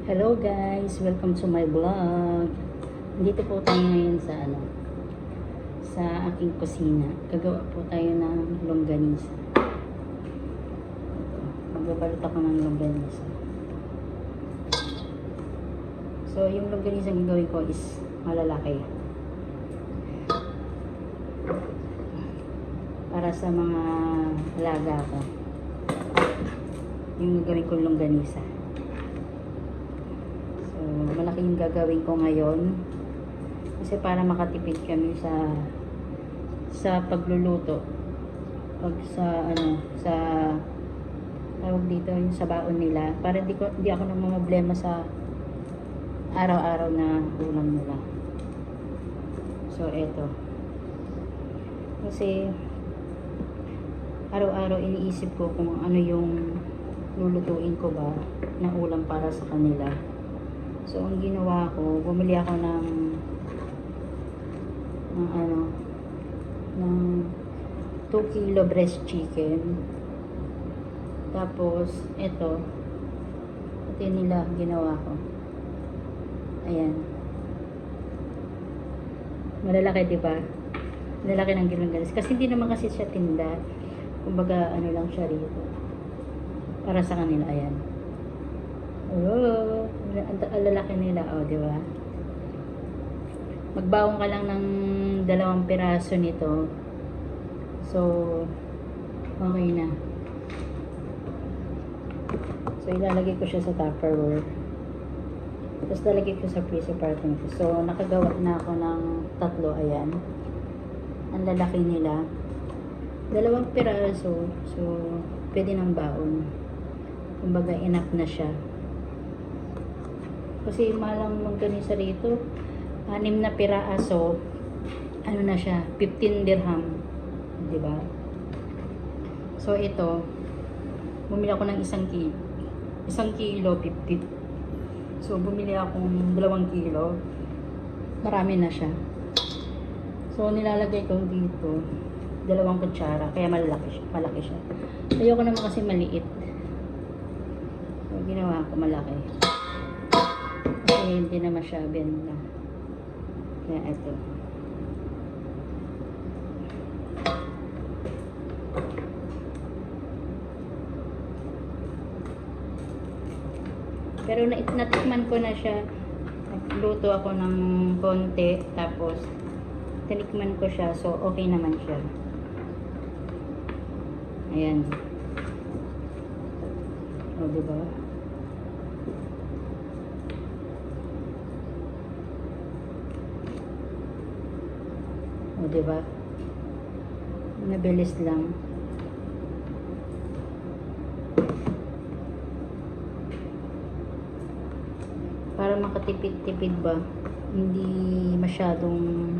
Hello guys, welcome to my vlog. Dito po tayo ngayon sa sa aking kusina. Gagawa po tayo ng longganisa. Ito, magbabalot ako ng longganisa. So, yung longganisa ang gagawin ko is malalaki. Para sa mga alaga ko. Yung gagawin ko longganisa. Malaki yung gagawin ko ngayon kasi para makatipid kami sa pagluluto pag sa sa tawag dito yung sa baon nila para hindi ako namamroblema sa araw-araw na ulam nila. So eto kasi araw-araw iniisip ko kung ano yung lulutuin ko ba na ulam para sa kanila. So, ang ginawa ko, bumili ako ng 2 kilo breast chicken. Tapos, ito, nila ginawa ko. Ayan. Malalaki, diba? Malalaki ng gilanggalis. Kasi hindi naman kasi siya tinda. Kumbaga, lang siya rito. Para sa kanila, ayan. Oh, ang lalaki nila, oh, di ba? Magbaon ka lang ng 2 piraso nito. So, okay na. So, ilalagay ko siya sa Tupperware. Tapos, lalagay ko sa freezer para nito. So, nakagawa na ako ng 3, ayan. Ang lalaki nila. 2 piraso. So, pwede ng baon. Kumbaga, enough na siya. Kasi malang magganisa rito 6 na piraso na siya 15 dirham, di ba? So ito bumili ako ng 1 kilo 50. So bumili akong 2 kilo, marami na siya. So nilalagay ko dito 2 kutsara kaya malaki siya. Ayoko naman kasi maliit, so ginawa ko malaki. Kasi hindi naman siya benta. Kaya ito. Pero natikman ko na siya. Nagluto ako ng konti. Tapos, tinikman ko siya. So, okay naman siya. Ayan. O, diba? O, diba? Nabilis lang. Para makatipid-tipid ba? Hindi masyadong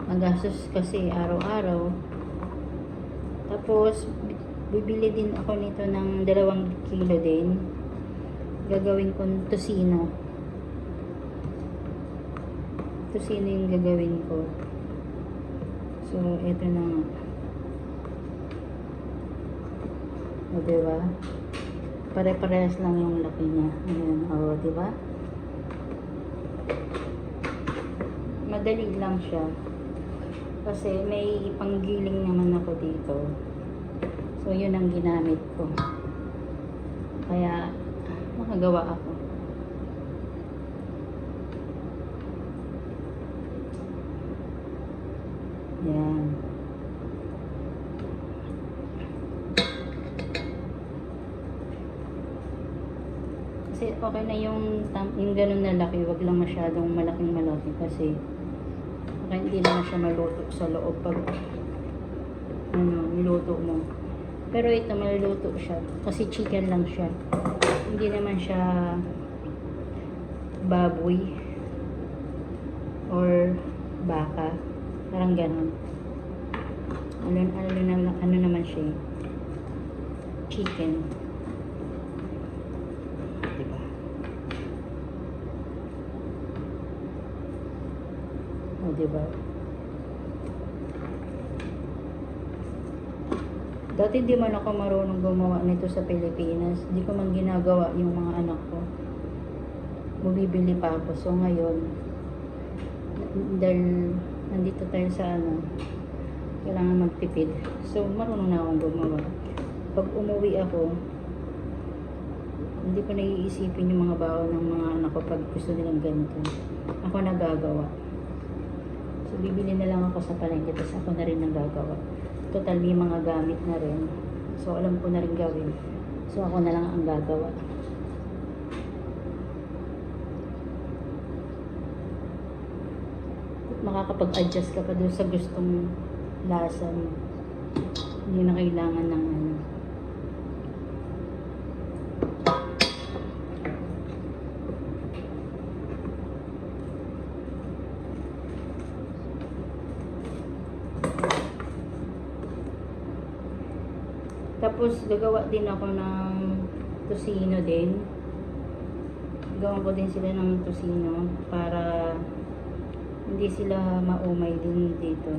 magastos kasi araw-araw. Tapos, bibili din ako nito ng 2 kilo din. Gagawin kong tosino. Tosino yung gagawin ko. So, ito na nga. O, diba? Pare-parehas lang yung laki niya. Ayan, o, diba? Madali lang siya. Kasi may panggiling naman ako dito. So, yun ang ginamit ko. Kaya, makagawa ako. Yan. Kasi okay na yung ganun na laki, wag lang masyadong malaki kasi okay, hindi naman siya maluto sa loob pag niluto mo. Pero ito maluto siya kasi chicken lang siya. Hindi naman siya baboy or baka. Parang ganun. Ano naman siya? Chicken. Diba? O, diba? Dati di man ako marunong gumawa nito sa Pilipinas. Di ko man ginagawa yung mga anak ko. bumibili pa ako. So ngayon, dahil nandito tayo sa ano, kailangan magtipid. So marunong na akong gumawa. Pag umuwi ako, hindi ko naiisipin yung mga baon ng mga anak ko pag gusto nilang ganito. Ako nagagawa. So bibili na lang ako sa palengke, tapos ako na rin nagagawa. Total may mga gamit na rin. So alam ko na rin gawin. So ako na lang ang gagawa. Makakapag-adjust ka pa doon sa gustong lasa mo. Hindi na kailangan ng ano. Tapos gagawa din ako ng tosino din. Gawan ko din sila ng tosino para hindi sila maumay din dito.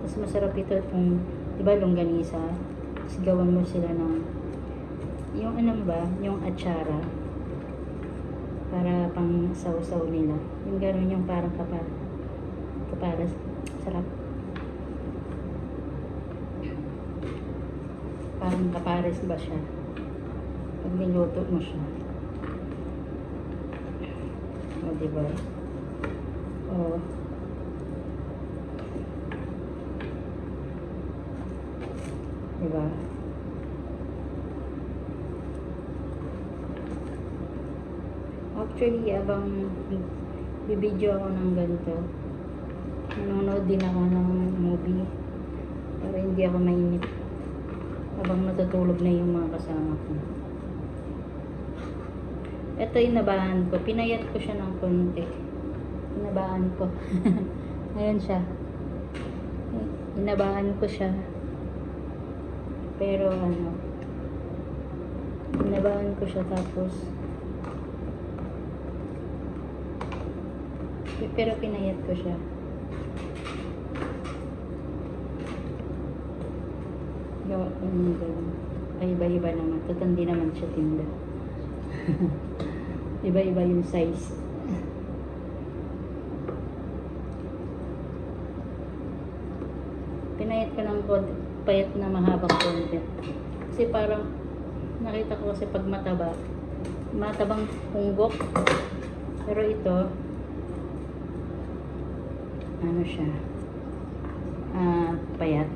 Tapos masarap ito kung, di ba, longganisa. Tapos gawan mo sila ng yung ano ba, yung atsara para pang sausaw nila. Yung gano'n, yung parang kaparas. Sarap. Parang kapares ba siya pag niluto mo siya. O, diba? O. Diba? Actually, abang bibidyo ako ng ganito, nanonood din ako ng movie para hindi ako mainip habang natutulog na yung mga kasama ko. Ito inabahan ko. Pinayat ko siya ng konti. Inabahan ko. Ayan siya. Inabahan ko siya. Pero ano, inabahan ko siya tapos pero pinayat ko siya. Gawa ko ng gano'n. Ay, iba-iba naman. Tatandi naman siya tinda. Iba-iba yung size. Pinayat ko ng konti, payat na mahabang konti. Kasi parang nakita ko kasi pag matabang punggok. Pero ito, ano siya, payat.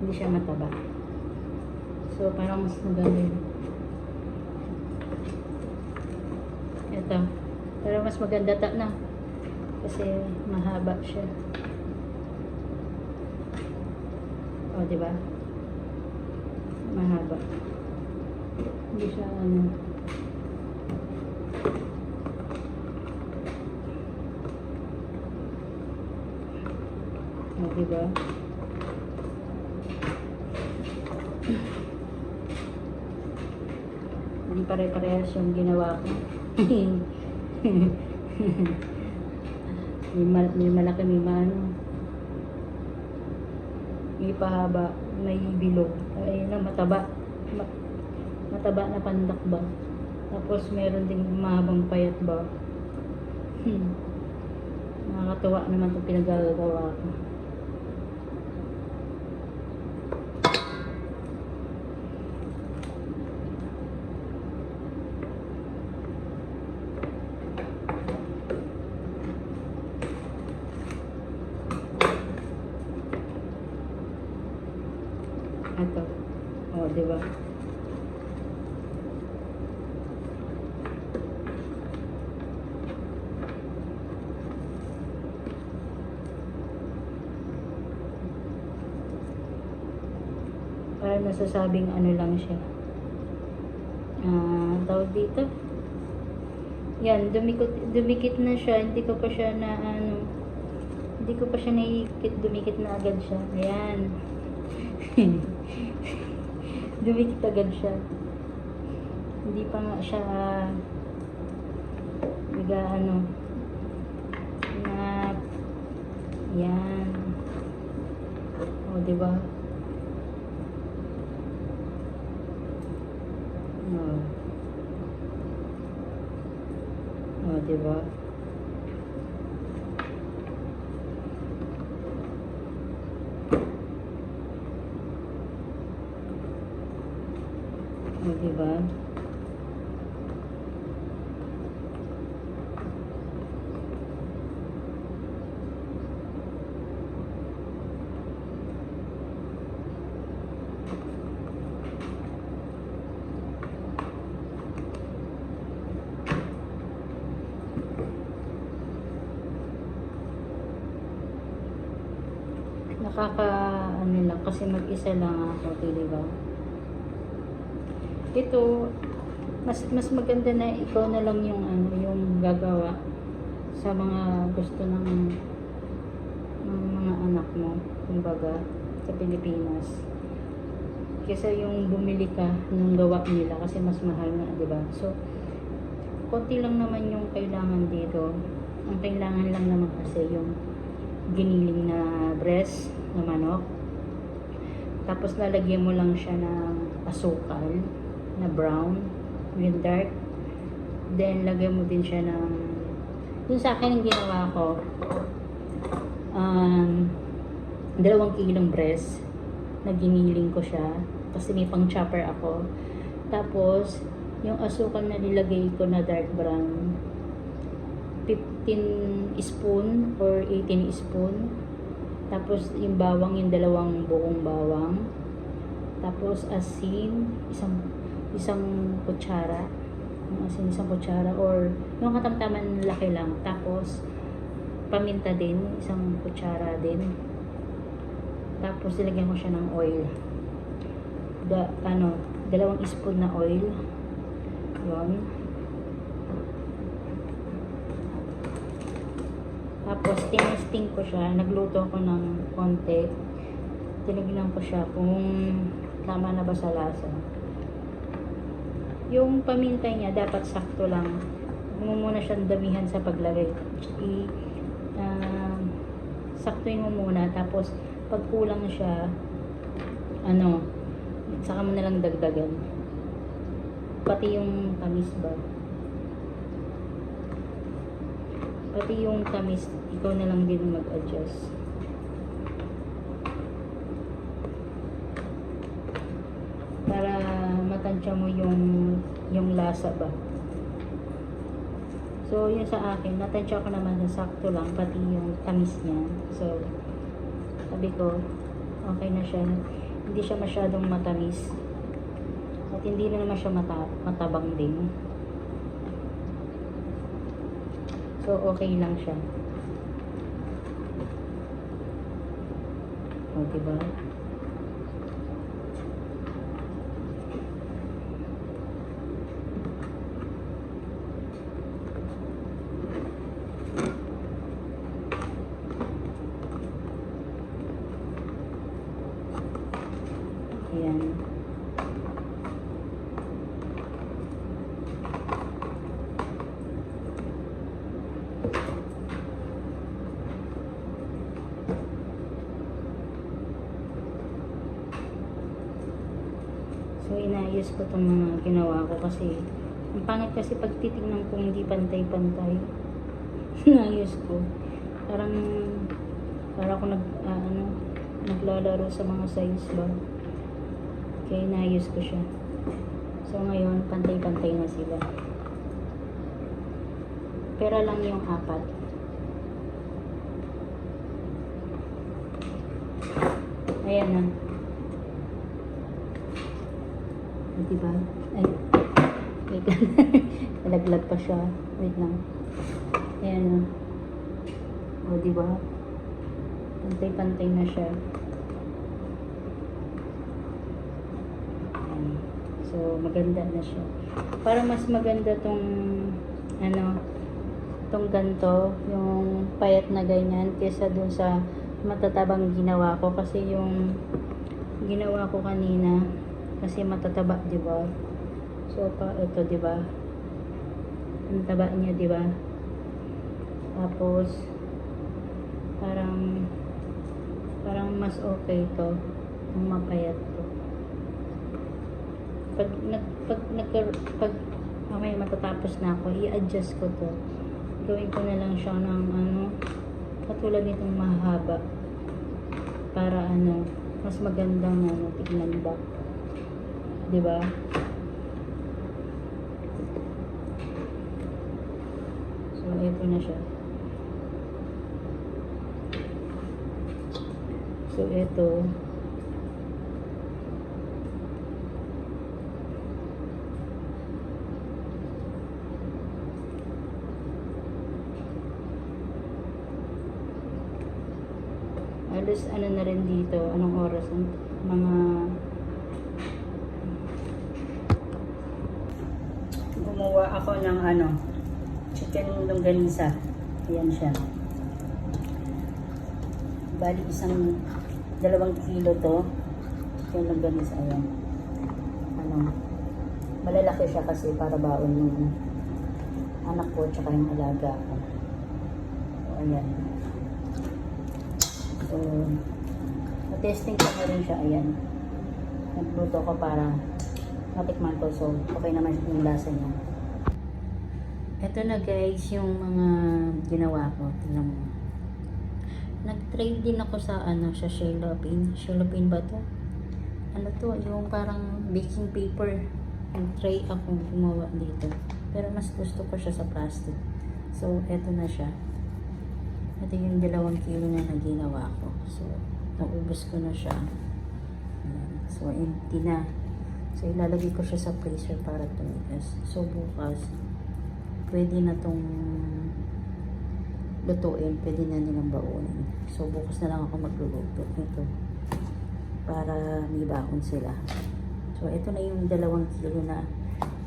Hindi siya mataba. So parang mas maganda yun. Ito, pero mas maganda na kasi mahaba siya. O, diba? Mahaba. Hindi siya ano. O, diba? Hindi pare-parehas yung ginawa ko. may malaki, may mano. May pahaba, may bilog. Ay na, mataba. Mataba na pandak ba? Tapos meron ding mahabang payat ba? Nakakatuwa naman itong pinagagawa ko. Ito. O, diba? Parang nasasabing ano lang siya. Tawag dito. Yan, dumikit na siya. Hindi ko pa siya na ano, hindi ko pa siya naikit, dumikit na agad siya. Ayan. Dumikit agad siya. Hindi pa nga siya ano na yan. O, diba? O. diba? O, diba? Ano lang kasi mag-isa lang ako, diba? Ito mas maganda na ikaw na lang yung yung gagawa sa mga gusto ng mga anak mo, kumbaga sa Pilipinas, kaysa yung bumili ka ng gawa nila kasi mas mahal na, diba? So konti lang naman yung kailangan dito. Ang kailangan lang naman kasi yung giniling na breast na manok, tapos lalagyan mo lang siya ng asukal na brown with dark, then lagyan mo din siya ng, yung sa akin ang ginawa ko, 2 kilong breast na giniling ko siya kasi may pang chopper ako. Tapos yung asukal na nilagay ko na dark brown, 15 spoon or 18 spoon. Tapos yung bawang, yung 2 buong bawang. Tapos asin, isang kutsara. Yung asin, 1 kutsara or yung katamtaman laki lang. Tapos paminta din, 1 kutsara din. Tapos ilagyan ko siya ng oil. 2 spoon na oil. Yun. Tapos, tinesting ko siya. Nagluto ko ng konti. Tinignan ko siya kung tama na ba sa lasa. Yung paminta niya, dapat sakto lang. Huwag mo muna siyang damihan sa paglagay. Saktuin mo muna. Tapos, pag kulang siya, saka mo nalang dagdagan. Pati yung tamis ba? Pati yung tamis, ikaw na lang din mag-adjust. Para matansya mo yung lasa ba. So, yun sa akin, natansya ko naman na sakto lang, pati yung tamis niya. So, sabi ko, okay na siya. Hindi siya masyadong matamis. At hindi na naman siya matabang din. So, okay lang siya. O, diba? Ayan. So, inayos ko itong mga ginawa ko kasi ang pangit kasi pag titignan ko hindi pantay-pantay. Inayos ko. Parang ako naglalaro sa mga size ba. Kaya inayos ko siya. So, ngayon, pantay-pantay na sila. Pera lang yung 4. Ayan na. Diba? Ay, wait lang. Nalaglag pa siya. Wait lang. Ayan na. O, diba? Pantay-pantay na siya. Ayan. So, maganda na siya. Para mas maganda tong tong ganito, yung payat na ganyan, kesa dun sa matatabang ginawa ko. Kasi yung ginawa ko kanina, kasi matataba, di ba? So, ito, di ba? Ang taba niya, di ba? Tapos, parang mas okay to, ang mapayat to. Pag mamaya matatapos na ako, i-adjust ko to gagawin ko na lang siya ng ano, katulad nitong mahaba. Para ano, mas magandang ano, tignan ba. Diba? So, ito na siya. So, ito. Alas ano na rin dito, anong oras? Mga gumawa ako ng ano, chicken longganisa. Ayan siya. Bali 2 kilo to. Chicken longganisa. Ayan. Ano, malalaki siya kasi para baon yung anak ko tsaka yung alaga ko. So, ayan. So, na-testing ko na rin siya. Ayan. Nagluto ko para matikman ko. So, okay naman yung lasa niya. Ito na guys, yung mga ginawa ko. Tingnan mo. Nag-trade din ako sa ano, sa cellophane. Cellophane ba to? Ano to? Yung parang baking paper. Nag-try ako gumawa dito. Pero mas gusto ko siya sa plastic. So, eto na siya. Ito yung 2 kilo na ginawa ko. So, naubos ko na siya. Ayan. So, empty na. So, ilalagay ko siya sa freezer para tumigas. So, bukas, pwede na tong lutuin. Pwede na nilang baonin. So, bukas na lang ako magluluto nito para may baon sila. So, ito na yung 2 kilo na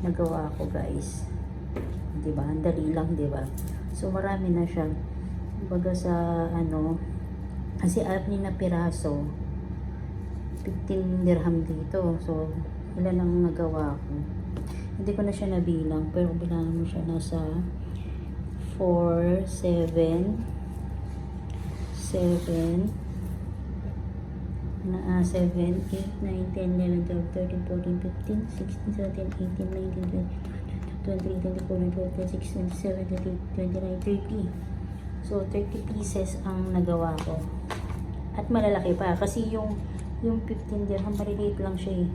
nagawa ko, guys. Diba? Ang dali lang, diba? So, marami na siya. Baga sa ano, kasi 6 na piraso, 15 dirham dito. So, ilan ang nagawa ko. Hindi ko na siya nabilang, pero bilangan mo siya nasa 4, 7, 7, 8, 9, 10, 11, 12, 13, 14, 15, 16, 17, 18, 19, 20, 23, 24, 25, 26, 27, 28, 29, 30. So, 30 pieces ang nagawa ko. At malalaki pa. Kasi yung 15 dirham, maliliit lang siya eh.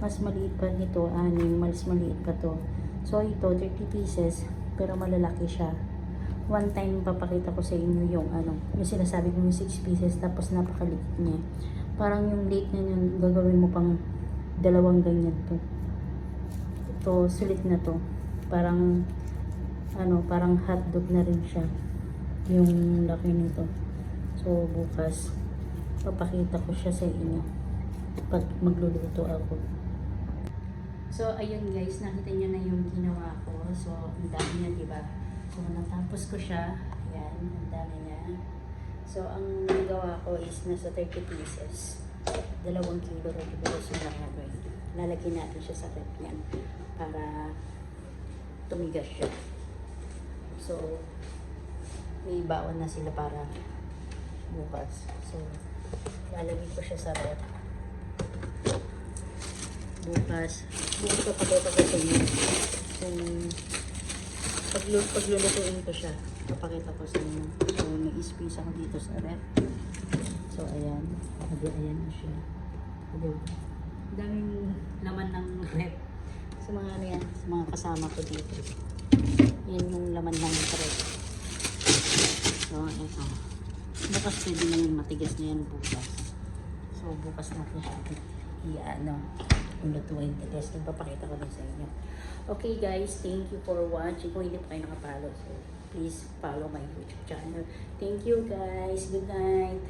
Mas maliit pa nito, 6, mas maliit pa to. So, ito, 30 pieces, pero malalaki siya. One time, papakita ko sa inyo yung ano, yung sinasabi ko yung 6 pieces, tapos napakaliit niya. Parang yung late na yun, gagawin mo pang 2 ganyan to. Ito, sulit na to. Parang, ano, parang hotdog na rin siya. Yung laki nito. So, bukas, papakita ko siya sa inyo pag magluluto ako. So, ayun guys, nakita niyo na yung ginawa ko. So, ang dami niya, diba? So, natapos ko siya. Ayan, ang dami niya. So, ang nagawa ko is nasa 30 pieces. 2 kilo rin bilis yung nakagawin. Lalagyan natin siya sa rep yan para tumigas siya. So, may baon na sila para bukas. So, lalagay ko siya sa rep. Bukas ko pakita ko sa inyo kung paglulutuin ko siya. Papakita ko sa inyo. So, may space ako dito sa rep. So, ayan. Ayan na siya. Daming laman ng rep. Sa mga ano yan, sa mga kasama ko dito. Yan yung laman ng rep. So, ito. Bukas pwede na yung matigas na yan bukas. So, bukas natin siya yung lutuin. Testing, papakita ko din sa inyo. Okay guys, thank you for watching. Kung hindi pa kayo nakapalo, so please follow my YouTube channel. Thank you guys. Good night.